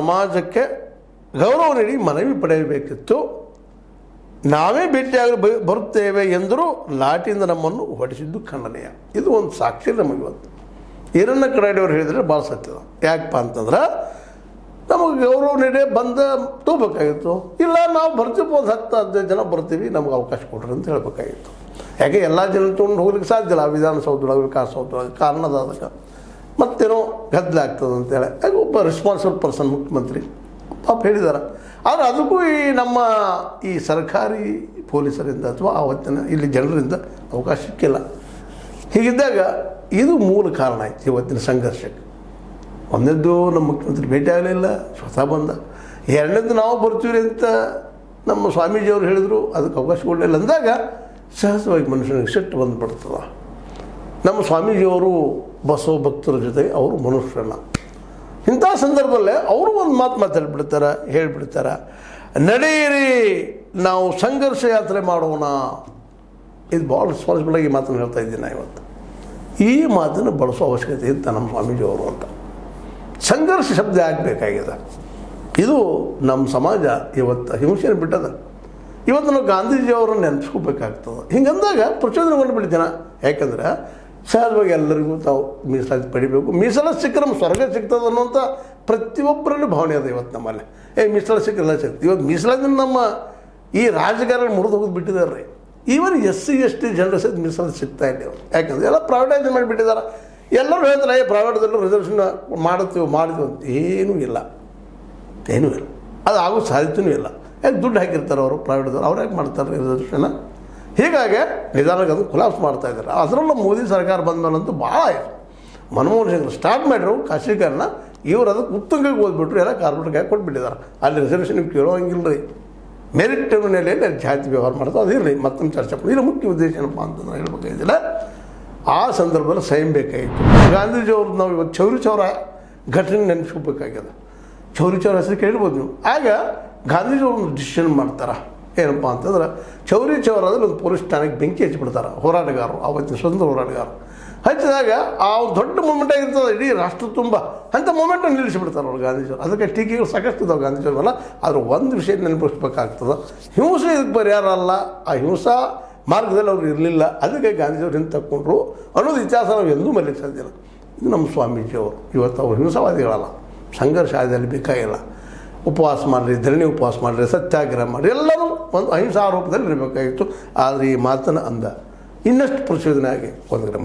ಸಮಾಜಕ್ಕೆ ಗೌರವ ನೀಡಿ ಮನವಿ ಪಡೆಯಬೇಕಿತ್ತು. ನಾವೇ ಭೇಟಿಯಾಗಲು ಬರುತ್ತೇವೆ ಎಂದರೂ ಲಾಠಿಯಿಂದ ನಮ್ಮನ್ನು ಹೊಡೆಸಿದ್ದು ಖಂಡನೀಯ. ಇದು ಒಂದು ಸಾಕ್ಷಿ ನಮಗೆ ಇವತ್ತು ಈರಣ್ಣ ಕಡಾಡಿಯವರು ಹೇಳಿದರೆ ಭಾಳ ಸತ್ಯದ. ಯಾಕಪ್ಪ ಅಂತಂದ್ರೆ ನಮಗೆ ಗೌರವ ನೀಡಿ ಬಂದ ತಗೋಬೇಕಾಗಿತ್ತು. ಇಲ್ಲ ನಾವು ಬರ್ತೀವಿ, ಒಂದು 10-15 ಜನ ಬರ್ತೀವಿ, ನಮಗೆ ಅವಕಾಶ ಕೊಡ್ರಿ ಅಂತ ಹೇಳಬೇಕಾಗಿತ್ತು. ಯಾಕೆ ಎಲ್ಲ ಜನ ತೊಗೊಂಡು ಹೋಗ್ಲಿಕ್ಕೆ ಸಾಧ್ಯ ಇಲ್ಲ. ವಿಧಾನಸೌಧದೊಳಗೆ ವಿಕಾಸಸೌಧದೊಳಗೆ ಕಾರಣದ ಅದಕ್ಕೆ ಮತ್ತೇನೋ ಗದ್ದಲ ಆಗ್ತದೆ ಅಂತೇಳಿ ಯಾಕೆ ಒಬ್ಬ ರೆಸ್ಪಾನ್ಸಿಬಲ್ ಪರ್ಸನ್ ಮುಖ್ಯಮಂತ್ರಿ ಪಾಪ ಹೇಳಿದ್ದಾರೆ. ಆದರೆ ಅದಕ್ಕೂ ನಮ್ಮ ಈ ಸರ್ಕಾರಿ ಪೊಲೀಸರಿಂದ ಅಥವಾ ಆವತ್ತಿನ ಇಲ್ಲಿ ಜನರಿಂದ ಅವಕಾಶ ಸಿಕ್ಕಿಲ್ಲ. ಹೀಗಿದ್ದಾಗ ಇದು ಮೂಲ ಕಾರಣ ಆಯ್ತು ಇವತ್ತಿನ ಸಂಘರ್ಷಕ್ಕೆ. ಒಂದನೇದ್ದು ನಮ್ಮ ಮುಖ್ಯಮಂತ್ರಿ ಭೇಟಿ ಆಗಲಿಲ್ಲ, ಸ್ವತಃ ಬಂದ. ಎರಡನೇದು ನಾವು ಬರ್ತೀವಿ ಅಂತ ನಮ್ಮ ಸ್ವಾಮೀಜಿಯವರು ಹೇಳಿದರು, ಅದಕ್ಕೆ ಅವಕಾಶ ಕೊಡಲಿಲ್ಲ ಅಂದಾಗ ಸಹಜವಾಗಿ ಮನುಷ್ಯನಿಗೆ ಸಿಟ್ಟು ಬಂದುಬಿಡ್ತದೆ. ನಮ್ಮ ಸ್ವಾಮೀಜಿಯವರು ಬಸವ ಭಕ್ತರ ಜೊತೆಗೆ ಅವರು ಮನುಷ್ಯರಲ್ಲ. ಇಂಥ ಸಂದರ್ಭದಲ್ಲೇ ಅವರು ಒಂದು ಮಾತಾಡಿಬಿಡ್ತಾರೆ, ಹೇಳಿಬಿಡ್ತಾರೆ, ನಡೆಯಿರಿ ನಾವು ಸಂಘರ್ಷ ಯಾತ್ರೆ ಮಾಡೋಣ. ಇದು ಭಾಳ ರೆಸ್ಪಾನ್ಸಿಬಲ್ ಆಗಿ ಮಾತನ್ನು ಹೇಳ್ತಾ ಇದ್ದೀನಿ ನಾನು ಇವತ್ತು. ಈ ಮಾತನ್ನು ಬಳಸೋ ಅವಶ್ಯಕತೆ ಇತ್ತು ನಮ್ಮ ಸ್ವಾಮೀಜಿಯವರು ಅಂತ. ಸಂಘರ್ಷ ಶಬ್ದ ಆಗಬೇಕಾಗಿದೆ. ಇದು ನಮ್ಮ ಸಮಾಜ ಇವತ್ತು ಹಿಂಸೆಯನ್ನು ಬಿಟ್ಟದ. ಇವತ್ತು ನಾವು ಗಾಂಧೀಜಿಯವರನ್ನು ನೆನೆಸ್ಕೋಬೇಕಾಗ್ತದೆ. ಹಿಂಗಂದಾಗ ಪ್ರಚೋದನೆಗೊಂಡು ಬಿಡ್ತೀನ. ಯಾಕಂದ್ರೆ ಸಹಜವಾಗಿ ಎಲ್ಲರಿಗೂ ತಾವು ಮೀಸಲಾತಿ ಪಡಿಬೇಕು, ಮೀಸಲಾತಿ ಸಿಕ್ಕರೆ ನಮ್ಮ ಸ್ವರ್ಗ ಸಿಗ್ತದೆ ಅನ್ನೋಂಥ ಪ್ರತಿಯೊಬ್ಬರಲ್ಲೂ ಭಾವನೆ ಅದ ಇವತ್ತು ನಮ್ಮಲ್ಲಿ. ಮೀಸಲಾತಿ ಸಿಕ್ಕರೆಲ್ಲ ಸಿಗ್ತದೆ. ಇವತ್ತು ಮೀಸಲಾತಿ ನಮ್ಮ ಈ ರಾಜಕಾರಣ ಮುರಿದು ಹೋಗೋದು ಬಿಟ್ಟಿದ್ದಾರೆ ರೀ. ಈವನ್ SC ST ಜನರ ಸಹಿತ ಮೀಸಲಾತಿ ಸಿಗ್ತಾ ಇಲ್ಲ ಇವರು. ಯಾಕಂದರೆ ಎಲ್ಲ ಪ್ರೈವೇಟೈಸ್ ಮಾಡಿಬಿಟ್ಟಿದ್ದಾರೆ. ಎಲ್ಲರೂ ಹೇಳ್ತಾರೆ ಪ್ರೈವೇಟ್ದಲ್ಲೂ ರಿಸರ್ವೇಷನ್ ಮಾಡಿದ್ವಿ ಅಂತ. ಏನೂ ಇಲ್ಲ. ಅದು ಆಗೋ ಸಾಧ್ಯತೆಯೂ ಇಲ್ಲ. ಯಾಕೆ ದುಡ್ಡು ಹಾಕಿರ್ತಾರೆ ಅವರು ಪ್ರೈವೇಟ್ದವ್ರು, ಅವ್ರು ಯಾಕೆ ಮಾಡ್ತಾರೆ ರಿಸರ್ವೇಷನ್ನ? ಹೀಗಾಗಿ ನಿಧಾನಕ್ಕೆ ಅದು ಕೊಲಾಪ್ಸ್ ಮಾಡ್ತಾಯಿದ್ದಾರೆ. ಅದರಲ್ಲೂ ಮೋದಿ ಸರ್ಕಾರ ಬಂದಮೇಲಂತೂ ಭಾಳ ಆಯಿತು. ಮನಮೋಹನ್ ಸಿಂಗ್ ಸ್ಟಾರ್ಟ್ ಮಾಡಿದ್ರು ಖಾಸಗೀಕರಣ, ಇವರು ಅದಕ್ಕೆ ಉತ್ತುಂಗಕ್ಕೆ ಓದ್ಬಿಟ್ರು, ಎಲ್ಲ ಕಾರ್ಪೊರೇಟ್ಗೆ ಕೊಟ್ಬಿಟ್ಟಿದ್ದಾರೆ. ಅಲ್ಲಿ ರಿಸರ್ವೇಷನ್ ಕೇಳೋಂಗಿಲ್ಲ ರೀ. ಮೆರಿಟ್ ನೆಲೆಯಲ್ಲಿ ಜಾತಿ ವ್ಯವಹಾರ ಮಾಡ್ತಾರೆ. ಅದು ಇರಲಿ, ಮತ್ತೊಂದು ಚರ್ಚೆ ಮಾಡಿ. ಇದು ಮುಖ್ಯ ಉದ್ದೇಶ ಏನಪ್ಪ ಅಂತಂದ್ರೆ ಹೇಳ್ಬೇಕಾಗಿದ್ದಿಲ್ಲ. ಆ ಸಂದರ್ಭದಲ್ಲಿ ಸ್ವಯಂ ಬೇಕಾಗಿತ್ತು. ಗಾಂಧೀಜಿಯವ್ರು ನಾವು ಇವತ್ತು ಚೌರಿ ಚೌರ ಘಟನೆ ನೆನೆಸ್ಕೋಬೇಕಾಗ್ಯದ. ಚೌರಿ ಚೌರ ಹೆಸರು ಕೇಳ್ಬೋದು ನೀವು. ಆಗ ಗಾಂಧೀಜಿಯವ್ರು ಒಂದು ಡಿಸಿಷನ್ ಮಾಡ್ತಾರೆ. ಏನಪ್ಪ ಅಂತಂದ್ರೆ ಚೌರಿ ಚೌರದಲ್ಲಿ ಒಂದು ಪೊಲೀಸ್ ಠಾಣೆಗೆ ಬೆಂಕಿ ಹಚ್ಚಿಬಿಡ್ತಾರೆ ಹೋರಾಟಗಾರರು, ಆವತ್ತಿನ ಸ್ವತಂತ್ರ ಹೋರಾಟಗಾರರು. ಹಚ್ಚಿದಾಗ ಆ ದೊಡ್ಡ ಮೂಮೆಂಟ್ ಆಗಿರ್ತದೆ ಇಡೀ ರಾಷ್ಟ್ರ ತುಂಬ. ಅಂಥ ಮೂಮೆಂಟನ್ನು ನಿಲ್ಲಿಸಿಬಿಡ್ತಾರೆ ಅವ್ರು ಗಾಂಧೀಜಿಯವರು. ಅದಕ್ಕೆ ಟೀಕೆಗಳು ಸಾಕಷ್ಟು ಇದಾವೆ ಗಾಂಧೀಜಿಯವ್ರಲ್ಲ. ಆದ್ರೆ ಒಂದು ವಿಷಯ ನೆನಪಿಸ್ಬೇಕಾಗ್ತದೆ, ಹಿಂಸೆ ಇದಕ್ಕೆ ಪರಿಹಾರ ಅಲ್ಲ. ಆ ಹಿಂಸಾ ಮಾರ್ಗದಲ್ಲಿ ಅವ್ರು ಇರಲಿಲ್ಲ. ಅದಕ್ಕೆ ಗಾಂಧೀಜಿಯವ್ರು ಹಿಂದೆ ತಗೊಂಡ್ರು ಅನ್ನೋದು ಇತಿಹಾಸ ನಾವು ಎಂದೂ ಮರೀಲಿಕ್ಕೆ ಸಾಧ್ಯ ಇಲ್ಲ. ಇದು ನಮ್ಮ ಸ್ವಾಮೀಜಿಯವರು. ಇವತ್ತು ಅವರು ಹಿಂಸಾವಾದಿಗಳಲ್ಲ. ಸಂಘರ್ಷ ಆದಲ್ಲಿ ಬೇಕಾಗಿಲ್ಲ. ಉಪವಾಸ ಮಾಡಿರಿ, ಧರಣಿ ಉಪವಾಸ ಮಾಡಿರಿ, ಸತ್ಯಾಗ್ರಹ ಮಾಡಿರಿ, ಎಲ್ಲರೂ ಒಂದು ಅಹಿಂಸಾ ಆರೋಪದಲ್ಲಿ ಇರಬೇಕಾಗಿತ್ತು. ಆದರೆ ಈ ಮಾತನ್ನು ಅಂದ ಇನ್ನಷ್ಟು ಪ್ರಚೋದನೆ ಆಗಿ ಒಂದು